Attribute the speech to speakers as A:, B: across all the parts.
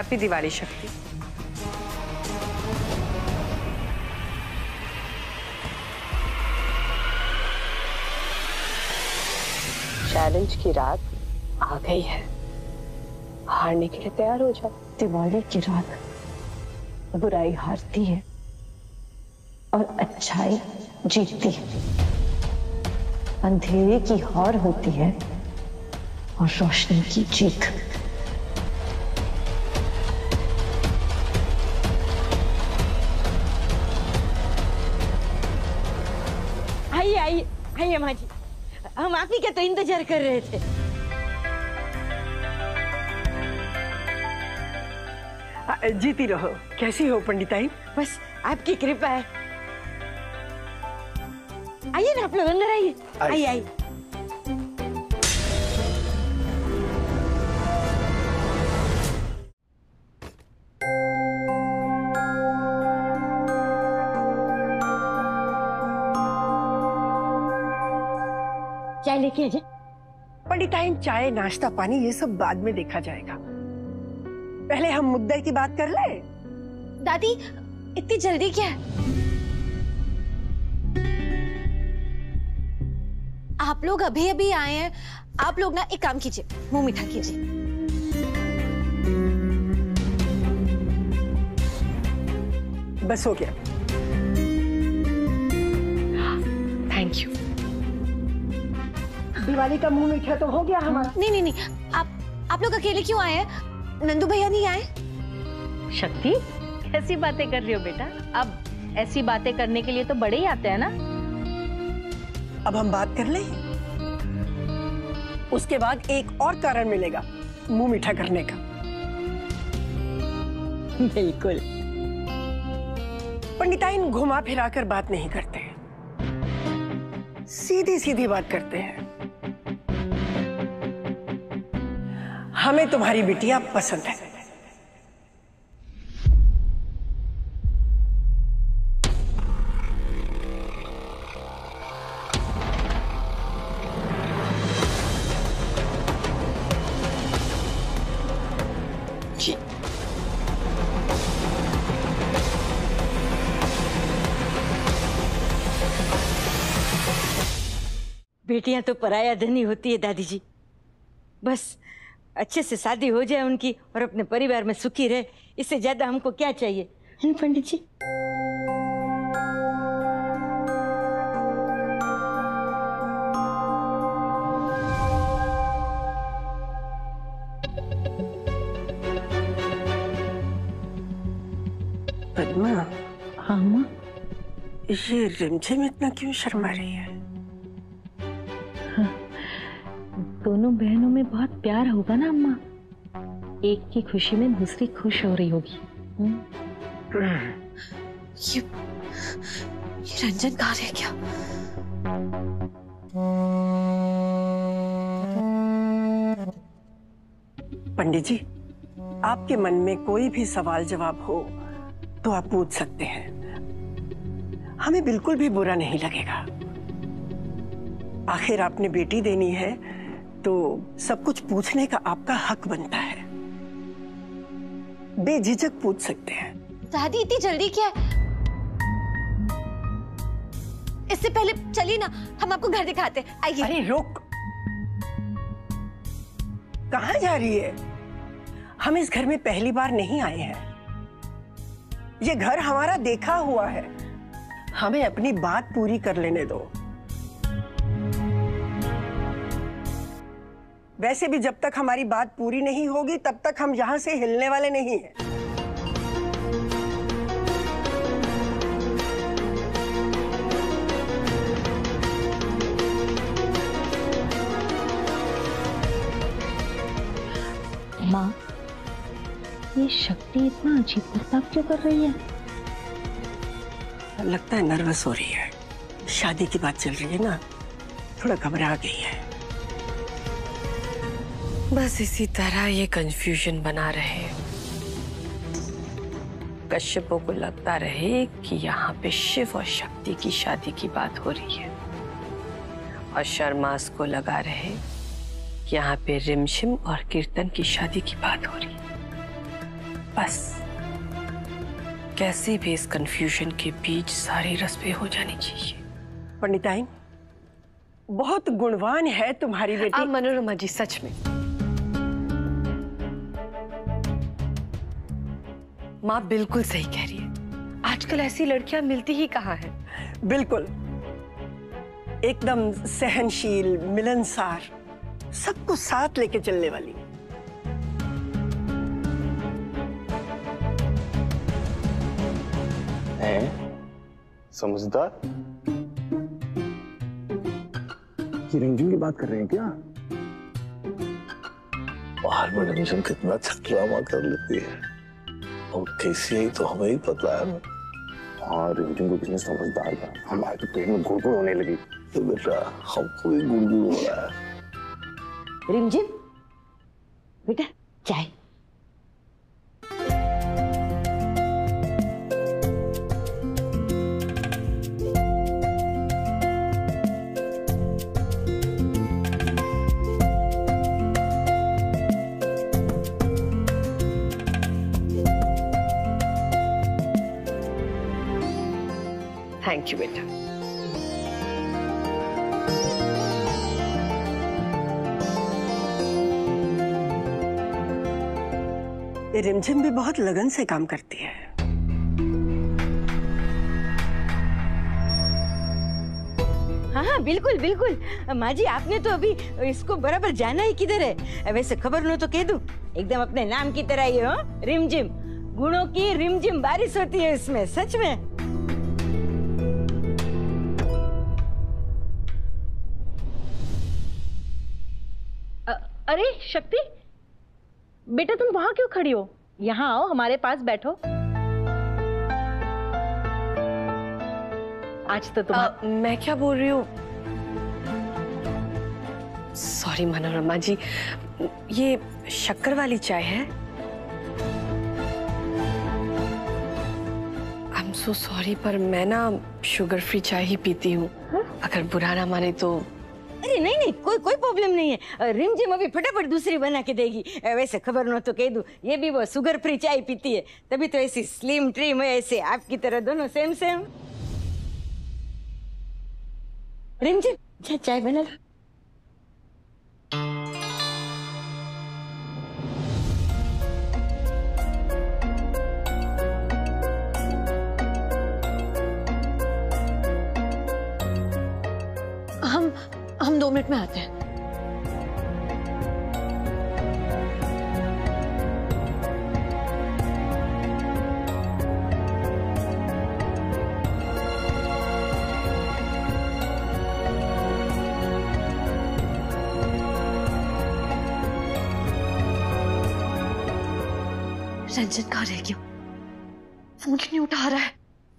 A: Happy Diwali शक्ति।
B: Challenge की रात आ गई है, हारने के लिए तैयार हो जाओ।
C: दिवाली की रात बुराई हारती है और अच्छाई जीतती है। अंधेरे की हार होती है और रोशनी की जीत।
D: आइए आइए आइए माँ जी, हम आप ही का तो इंतजार कर रहे थे।
A: जीती रहो। कैसी हो पंडिताई?
D: बस आपकी कृपा है। आइए ना आप लोग अंदर आइए। आइए आइए। चाय लेके आइए।
A: पंडिताई चाय नाश्ता पानी ये सब बाद में देखा जाएगा, पहले हम मुद्दे की बात कर ले।
E: दादी इतनी जल्दी क्या है? आप लोग अभी अभी आए हैं, आप लोग ना एक काम कीजिए, मुंह मीठा कीजिए।
A: बस हो गया।
D: Thank you.
A: दिवाली का मुंह मीठा तो हो गया हमारा।
E: नहीं नहीं नहीं, आप लोग अकेले क्यों आए हैं? नंदू भैया नहीं आए?
F: शक्ति कैसी बातें कर रही हो बेटा? अब ऐसी बातें करने के लिए तो बड़े ही आते हैं ना।
A: अब हम बात कर लें, उसके बाद एक और कारण मिलेगा मुंह मीठा करने का।
D: बिल्कुल।
A: पंडिताइन घुमा फिरा कर बात नहीं करते, सीधी सीधी बात करते हैं। हमें तुम्हारी बिटिया पसंद है।
D: जी। बेटियां तो पराया धन ही होती है दादी जी। बस अच्छे से शादी हो जाए उनकी और अपने परिवार में सुखी रहे, इससे ज्यादा हमको क्या चाहिए, है पंडित जी?
A: पद्मा।
C: हाँ माँ।
A: ये रिमझिम इतना क्यों शर्मा रही है?
C: दोनों बहनों में बहुत प्यार होगा ना अम्मा, एक की खुशी में दूसरी खुश हो रही होगी।
E: ये रंजन कहाँ रह गया?
A: पंडित जी, आपके मन में कोई भी सवाल जवाब हो तो आप पूछ सकते हैं, हमें बिल्कुल भी बुरा नहीं लगेगा। आखिर आपने बेटी देनी है तो सब कुछ पूछने का आपका हक बनता है, बेझिझक पूछ सकते हैं।
E: दादी इतनी जल्दी क्या है? इससे पहले चलिए ना, हम आपको घर दिखाते हैं। आइए।
A: अरे रुक, कहाँ जा रही है? हम इस घर में पहली बार नहीं आए हैं, ये घर हमारा देखा हुआ है, हमें अपनी बात पूरी कर लेने दो। वैसे भी जब तक हमारी बात पूरी नहीं होगी तब तक हम यहां से हिलने वाले नहीं हैं।
C: माँ, ये शक्ति इतना अजीब बर्ताव क्यों कर रही है?
A: लगता है नर्वस हो रही है, शादी की बात चल रही है ना, थोड़ा घबरा गई है।
B: बस इसी तरह ये कंफ्यूजन बना रहे, कश्यपों को लगता रहे कि यहाँ पे शिव और शक्ति की शादी की बात हो रही है, और शर्मास को लगा रहे कि यहाँ पे रिमझिम और कीर्तन की शादी की बात हो रही है। बस कैसे भी इस कंफ्यूजन के बीच सारी रस्में हो जानी चाहिए।
A: पंडिताइन, बहुत गुणवान है तुम्हारी बेटी।
B: मनोरमा जी, सच में माँ बिल्कुल सही कह रही है। आजकल ऐसी लड़कियां मिलती ही कहाँ है।
A: बिल्कुल, एकदम सहनशील, मिलनसार, सबको साथ लेके चलने वाली।
G: समझदार? रिमझिम की बात कर रहे हैं क्या? बाहर में रिमझिम कितना अच्छा ड्रामा कर लेती है और कैसी है तो हमें ही पता है। हाँ, रिमझिम को किसने समझदार कहा? हमारे तो पेट में गुड़गुड़ होने लगी। तो बेटा हमको भी गुड़गुड़ हो रहा है।
D: रिमझिम बेटा, चाय।
B: थैंक यू बेटा।
A: रिमझिम भी बहुत लगन से काम करती है।
D: हाँ बिल्कुल बिल्कुल। माँ जी, आपने तो अभी इसको बराबर जाना ही किधर है। वैसे खबर लो तो कह दूं, एकदम अपने नाम की तरह ही हो, रिमझिम। गुणों की रिमझिम बारिश होती है इसमें, सच में।
F: अरे शक्ति बेटा, तुम वहां क्यों खड़ी हो? यहाँ आओ, हमारे पास बैठो। आज तो तुम
B: मैं क्या बोल रही हूँ? सॉरी मनोरमा जी, ये शक्कर वाली चाय है? आई एम सो सॉरी, पर मैं ना शुगर फ्री चाय ही पीती हूँ। अगर बुरा ना माने तो।
D: अरे नहीं नहीं, कोई प्रॉब्लम नहीं है। रिमझिम अभी फटाफट दूसरी बना के देगी। वैसे खबर न तो कह दूं, ये भी वो शुगर फ्री चाय पीती है, तभी तो ऐसी स्लिम ट्रिम है, ऐसे आपकी तरह दोनों सेम सेम। रिमझिम चाय बना लो।
E: हम 2 मिनट में आते हैं। रंजन कहाँ रह गया? फोन क्यों नहीं उठा रहा है?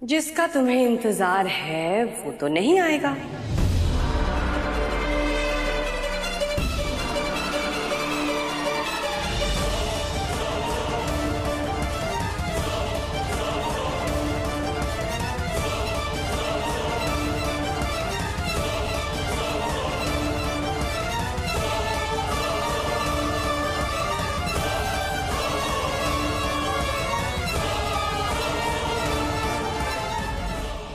B: जिसका तुम्हें इंतजार है वो तो नहीं आएगा।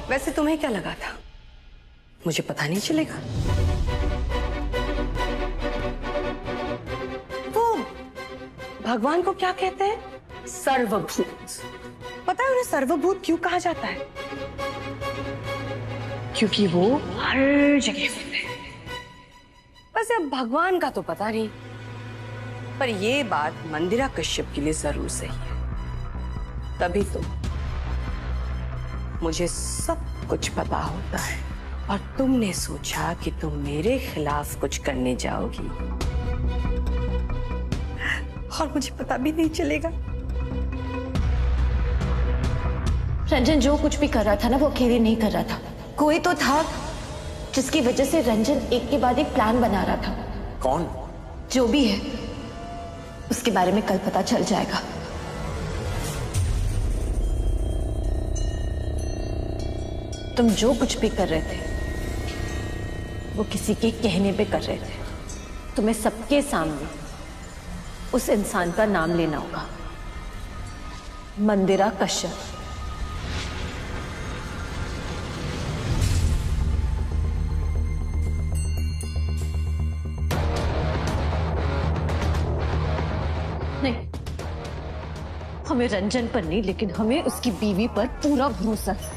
B: वैसे तुम्हें क्या लगा था मुझे पता नहीं चलेगा? वो भगवान को क्या कहते हैं? सर्वभूत। पता है उन्हें सर्वभूत क्यों कहा जाता है? क्योंकि वो हर जगह होते हैं। वैसे अब भगवान का तो पता नहीं, पर ये बात मंदिरा कश्यप के लिए जरूर सही है। तभी तो मुझे सब कुछ पता होता है और तुमने सोचा कि तुम मेरे खिलाफ कुछ करने जाओगी और मुझे पता भी नहीं चलेगा।
E: रंजन जो कुछ भी कर रहा था ना, वो अकेले नहीं कर रहा था। कोई तो था जिसकी वजह से रंजन एक के बाद एक प्लान बना रहा था।
G: कौन?
E: जो भी है उसके बारे में कल पता चल जाएगा। तुम जो कुछ भी कर रहे थे वो किसी के कहने पे कर रहे थे। तुम्हें सबके सामने उस इंसान का नाम लेना होगा। मंदिरा कश्यप। नहीं, हमें रंजन पर नहीं, लेकिन हमें उसकी बीवी पर पूरा भरोसा है।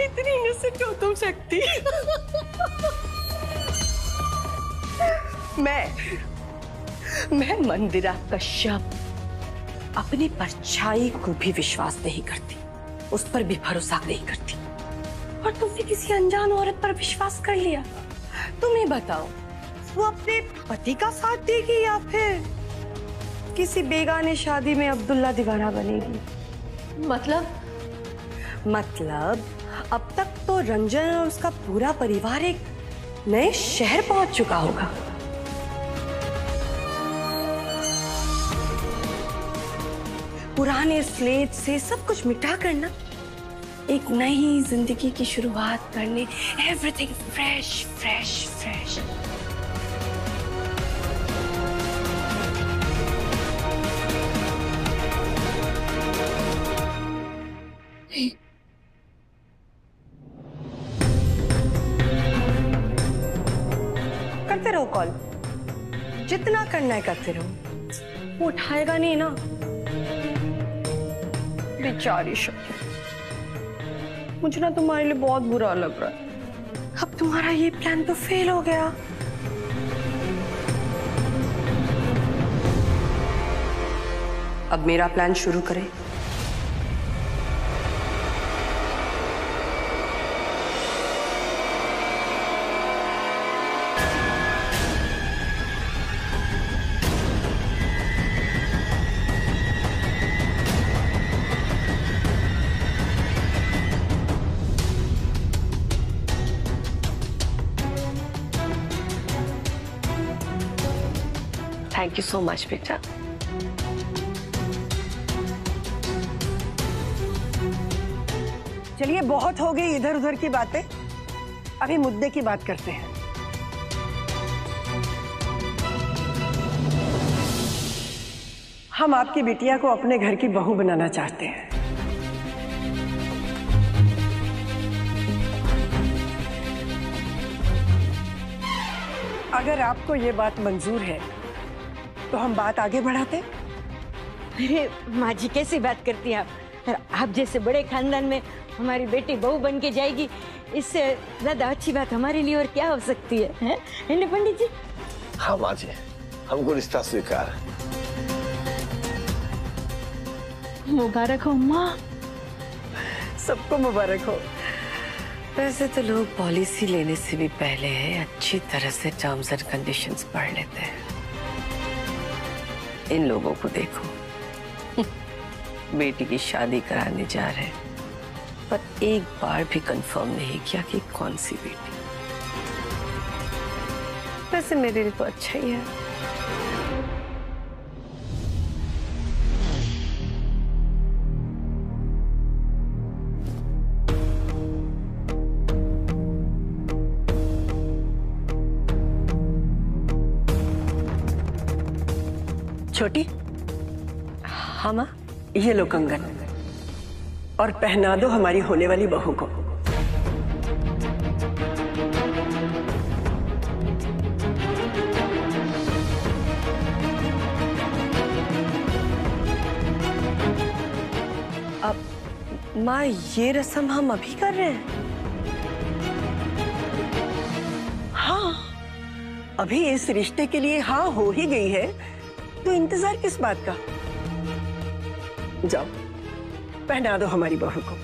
B: इतनी इनोसेंट हो तुम शक्ति। मैं मंदिरा कश्यप अपनी परछाई को भी विश्वास नहीं करती, उस पर भी भरोसा नहीं करती। और तुमने किसी अनजान औरत पर विश्वास कर लिया। तुम ही बताओ, वो अपने पति का साथ देगी या फिर किसी बेगाने शादी में अब्दुल्ला दीवाना बनेगी? मतलब अब तक तो रंजन और उसका पूरा परिवार एक नए शहर पहुंच चुका होगा। पुराने स्लेट से सब कुछ मिटा कर ना एक नई जिंदगी की शुरुआत करने, एवरीथिंग फ्रेश फ्रेश फ्रेश। करते रहो कॉल, जितना करना है करते रहो। वो उठाएगा नहीं ना, बेचारी शक्ति। मुझे ना तुम्हारे लिए बहुत बुरा लग रहा है। अब तुम्हारा ये प्लान तो फेल हो गया। अब मेरा प्लान शुरू करें। थैंक यू सो मच बेटा।
A: चलिए, बहुत हो गई इधर उधर की बातें, अभी मुद्दे की बात करते हैं। हम आपकी बिटिया को अपने घर की बहू बनाना चाहते हैं। अगर आपको ये बात मंजूर है तो हम बात आगे बढ़ाते।
D: अरे माँ जी, कैसी बात करती हैं आप? आप जैसे बड़े खानदान में हमारी बेटी बहू बन के जाएगी, इससे ज्यादा अच्छी बात हमारे लिए और क्या हो सकती है, हैं पंडित जी?
G: हाँ माँ जी, हमको रिश्ता स्वीकार।
C: मुबारक हो अम्मा।
A: सबको मुबारक हो।
B: वैसे तो लोग पॉलिसी लेने से भी पहले अच्छी तरह से टर्म्स एंड कंडीशंस पढ़ लेते हैं। इन लोगों को देखो, बेटी की शादी कराने जा रहे हैं, पर एक बार भी कंफर्म नहीं किया कि कौन सी बेटी। वैसे मेरे लिए तो अच्छा ही है।
A: छोटी,
B: हाँ माँ।
A: ये लो कंगन, और पहना दो हमारी होने वाली बहू को।
B: अब माँ, ये रस्म हम अभी कर रहे हैं?
A: हाँ, अभी इस रिश्ते के लिए हाँ हो ही गई है, तो इंतजार किस बात का? जाओ, पहना दो हमारी बहू को।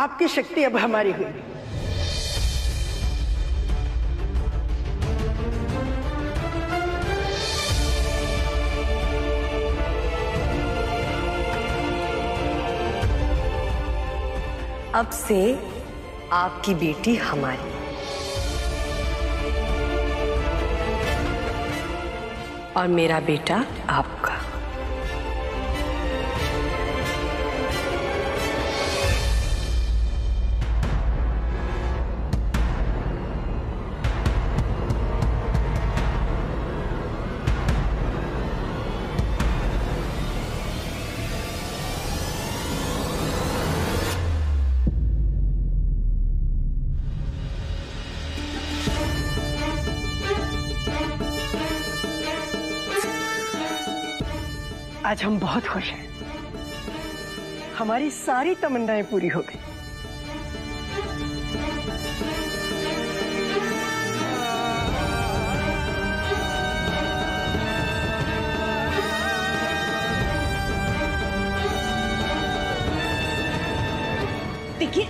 A: आपकी शक्ति अब हमारी हुई।
B: अब से आपकी बेटी हमारी और मेरा बेटा आपका।
A: आज हम बहुत खुश हैं। हमारी सारी तमन्नाएं पूरी हो गई।
B: देखिए,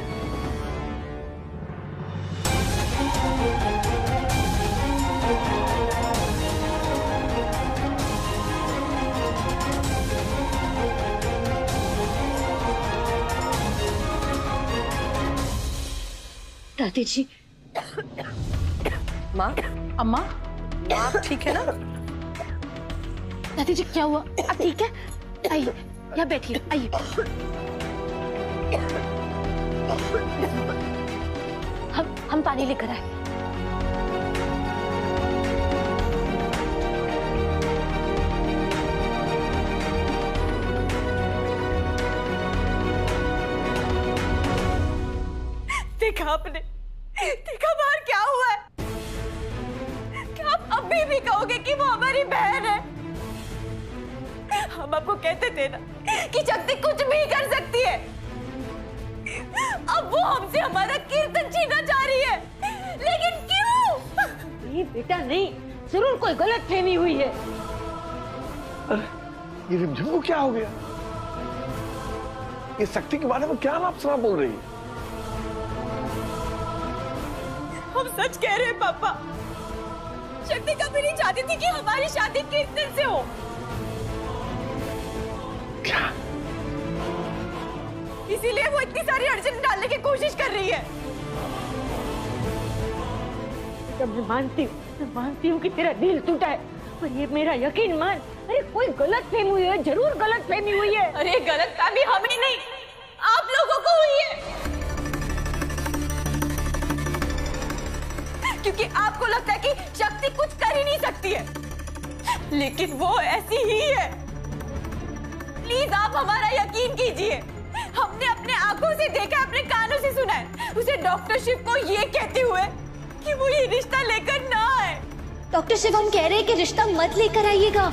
E: दादी जी।
B: माँ,
F: अम्मा,
B: आप ठीक है ना?
E: दादी जी क्या हुआ? आप ठीक है? आइए, यहाँ बैठिए, आइए। हम पानी लेकर आए।
B: देखा आपने? देखा बाहर क्या हुआ है? क्या आप अभी भी कहोगे कि वो हमारी बहन है? हम आपको कहते थे ना कि शक्ति कुछ भी कर सकती है। अब वो हमसे हमारा कीर्तन छीनना चाह रही है, लेकिन क्यों?
D: नहीं बेटा नहीं, जरूर कोई गलत फहमी हुई है।
G: ये रिमझिम को क्या हो गया? ये शक्ति के बारे में क्या नाप सना बोल रही है?
B: हम सच कह रहे हैं पापा। शक्ति कभी नहीं चाहती थी कि हमारी शादी कीर्तन से हो।
G: क्या?
B: इसीलिए वो इतनी सारी अड़चन डालने की कोशिश कर रही है।
D: मैं मानती हूँ कि तेरा दिल टूटा है, पर ये मेरा यकीन मान, अरे कोई गलत फहमी हुई है, जरूर गलत फहमी हुई है।
B: अरे गलत फहमी हमें नहीं, आप लोगों को हुई है। क्योंकि आपको लगता है कि शक्ति कुछ कर ही नहीं सकती है, लेकिन वो ऐसी ही है। प्लीज आप हमारा यकीन कीजिए। हमने अपने आंखों से देखा, अपने कानों से सुना है उसे डॉक्टर शिव को ये कहते हुए कि वो ये रिश्ता लेकर ना आए।
E: डॉक्टर शिव, हम कह रहे हैं कि रिश्ता मत लेकर आइएगा।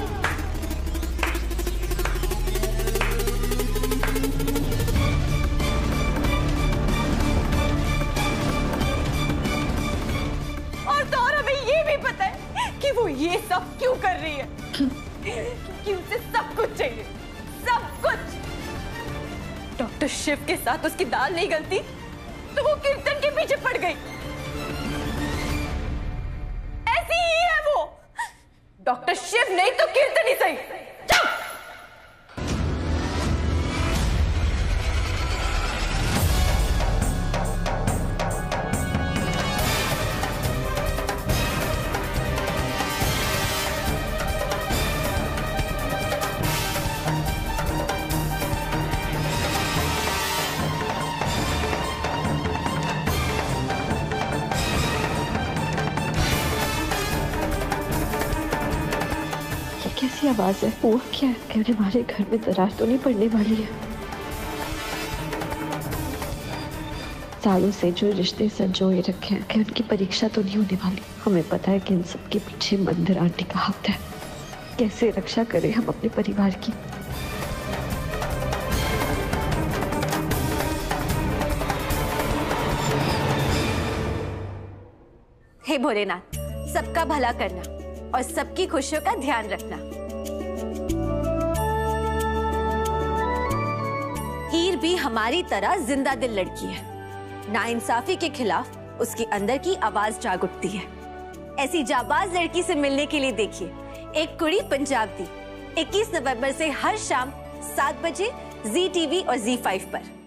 B: और हमें ये भी पता है कि वो ये सब क्यों कर रही है। क्योंकि उसे सब कुछ चाहिए, सब कुछ। डॉक्टर शिव के साथ उसकी दाल नहीं गलती तो वो कीर्तन के पीछे पड़ गई। ऐसी ही है वो। डॉक्टर शिव नहीं तो कीर्तन ही सही। चुप!
E: कैसी आवाज है? हुआ क्या है? क्या हमारे घर में दरार तो नहीं पड़ने वाली है? सालों से जो रिश्ते संजोए रखे हैं, क्या उनकी परीक्षा तो नहीं होने वाली? हमें पता है कि इन सब के पीछे मंदिर आंटी का हाथ है। कैसे रक्षा करें हम अपने परिवार की?
H: हे भोलेनाथ, सबका भला करना और सबकी खुशियों का ध्यान रखना। हीर भी हमारी तरह जिंदा दिल लड़की है। नाइंसाफी के खिलाफ उसके अंदर की आवाज जाग उठती है। ऐसी जाबाज लड़की से मिलने के लिए देखिए एक कुड़ी पंजाब दी 21 नवंबर से हर शाम 7 बजे जी टीवी और जी5 पर।